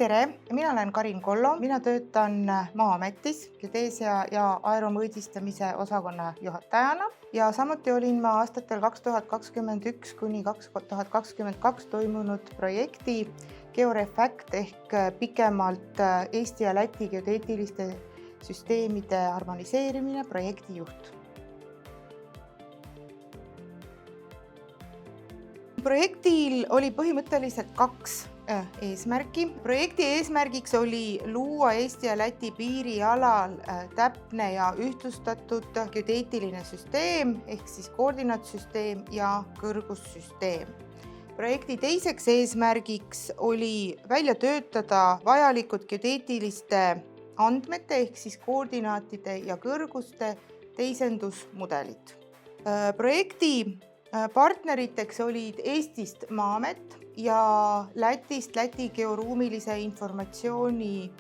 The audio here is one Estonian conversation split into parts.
Tere, mina olen Karin Kollo, mina töötan Maa-ametis geodeesia ja aeromõõdistamise osakonna juhatajana ja samuti olin ma aastatel 2021 kuni 2022 toimunud projekti GeoRefAct ehk pikemalt Eesti ja Läti geodeetiliste süsteemide harmoniseerimine projektijuht. Projektil oli põhimõtteliselt kaks eesmärki. Projekti eesmärgiks oli luua Eesti ja Läti piirialal täpne ja ühtlustatud geodeetiline süsteem ehk siis koordinaatsüsteem ja kõrgussüsteem. Projekti teiseks eesmärgiks oli välja töötada vajalikud geodeetiliste andmete ehk siis koordinaatide ja kõrguste teisendusmudelid. Projekti partneriteks olid Eestist Maa-amet ja Lätist Läti georuumilise informatsiooni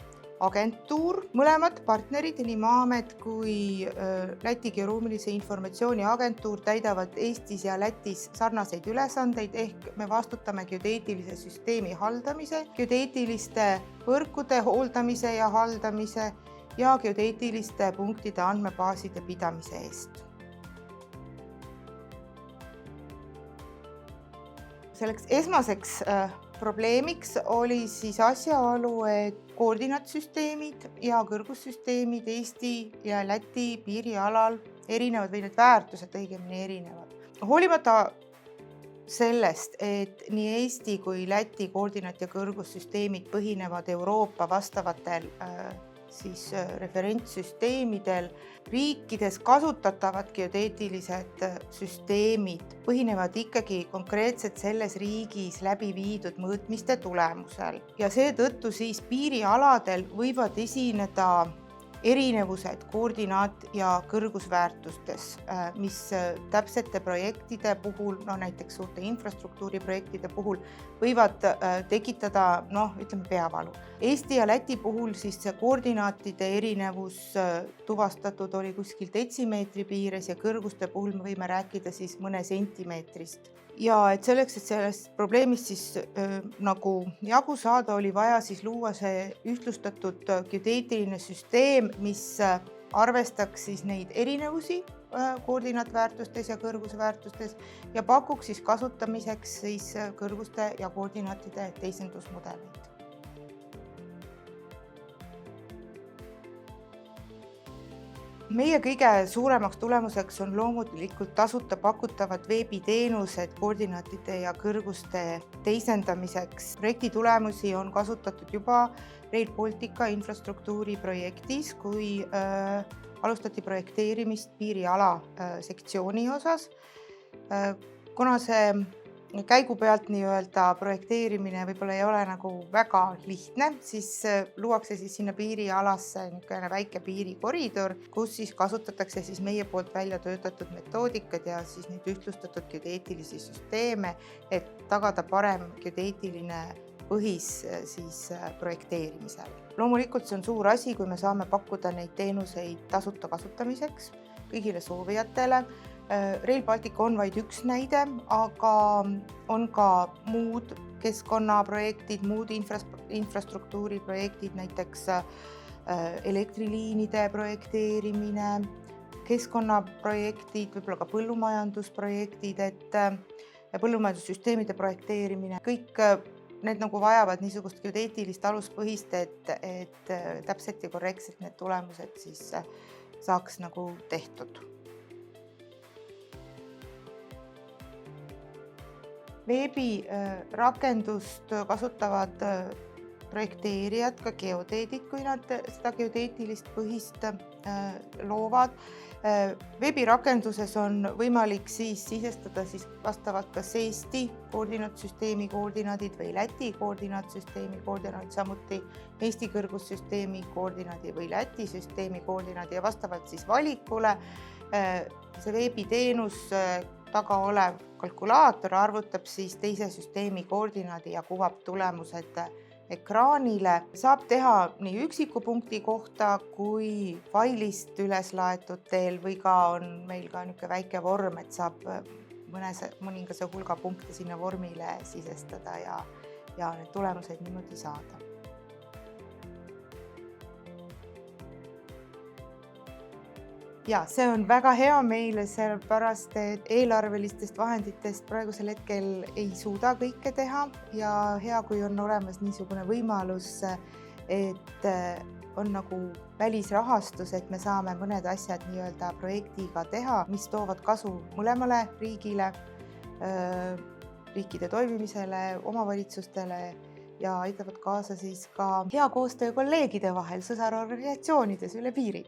agentuur. Mõlemad partnerid, nii Maa-amet kui Läti georuumilise informatsiooni agentuur täidavad Eestis ja Lätis sarnaseid ülesandeid ehk me vastutame geodeetilise süsteemi haldamise, geodeetiliste võrkude hooldamise ja haldamise ja geodeetiliste punktide andmebaaside pidamise eest. Selleks esmaseks probleemiks oli siis asjaolu, et koordinaatsüsteemid ja kõrgussüsteemid Eesti ja Läti piirialal erinevad või need väärtused õigemini erinevad. Hoolimata sellest, et nii Eesti kui Läti koordinaat- ja kõrgussüsteemid põhinevad Euroopa vastavatel referentssüsteemidel, riikides kasutatavad geodeetilised süsteemid põhinevad ikkagi konkreetselt selles riigis läbi viidud mõõtmiste tulemusel ja seetõttu siis piirialadel võivad esineda erinevused koordinaat- ja kõrgusväärtustes, mis täpsete projektide puhul, näiteks suurte infrastruktuuriprojektide puhul, võivad tekitada, peavalu. Eesti ja Läti puhul siis see koordinaatide erinevus tuvastatud oli kuskil detsimeetri piires ja kõrguste puhul me võime rääkida siis mõne sentimeetrist. Ja et selleks, et sellest probleemist siis nagu jagu saada, oli vaja siis luua see ühtlustatud geodeetiline süsteem, mis arvestaks siis neid erinevusi koordinaatväärtustes ja kõrgusväärtustes ja pakuks siis kasutamiseks siis kõrguste ja koordinaatide teisendusmudeleid. Meie kõige suuremaks tulemuseks on loomulikult tasuta pakutavad veebiteenused koordinaatide ja kõrguste teisendamiseks. Projekti tulemusi on kasutatud juba Rail Baltica infrastruktuuri projektis, kui alustati projekteerimist piiriala sektsiooni osas. Kuna see käigu pealt projekteerimine võib-olla ei ole nagu väga lihtne, siis luuakse siis sinna piirialasse niisugune väike piirikoridor, kus siis kasutatakse siis meie poolt välja töötatud metoodikad ja siis neid ühtlustatud geodeetilisi süsteeme, et tagada parem geodeetiline põhis siis projekteerimisel. Loomulikult see on suur asi, kui me saame pakkuda neid teenuseid tasuta kasutamiseks kõigile soovijatele. Rail Baltic on vaid üks näide, aga on ka muud keskkonnaprojektid, muud infrastruktuuriprojektid, näiteks elektriliinide projekteerimine, keskkonnaprojektid, võib-olla ka põllumajandusprojektid, põllumajandussüsteemide projekteerimine. Kõik need vajavad niisugust geodeetilist aluspõhist, et täpselt ja korrektselt need tulemused siis saaks tehtud. Veebirakendust kasutavad projekteerijad, ka geodeedid, kui nad seda geodeetilist põhist loovad. Veebirakenduses on võimalik siis sisestada siis vastavalt kas Eesti koordinaatsüsteemi koordinaadid või Läti koordinaatsüsteemi koordinaadid, samuti Eesti kõrgussüsteemi koordinaadi või Läti süsteemi koordinaadi ja vastavalt siis valikule see veebiteenus taga olev kalkulaator arvutab siis teise süsteemi koordinaadi ja kuvab tulemused ekraanile. Saab teha nii üksiku punkti kohta kui failist üles laetud teel või ka on meil ka niisugune väike vorm, et saab mõningase hulga punkte sinna vormile sisestada ja need tulemused niimoodi saada. Ja see on väga hea meile, sellepärast et eelarvelistest vahenditest praegusel hetkel ei suuda kõike teha ja hea, kui on olemas niisugune võimalus, et on nagu välisrahastus, et me saame mõned asjad nii-öelda projektiga teha, mis toovad kasu mõlemale riigile, riikide toimimisele, omavalitsustele ja aitavad kaasa siis ka hea koostöö kolleegide vahel sõsarorganisatsioonides üle piiri.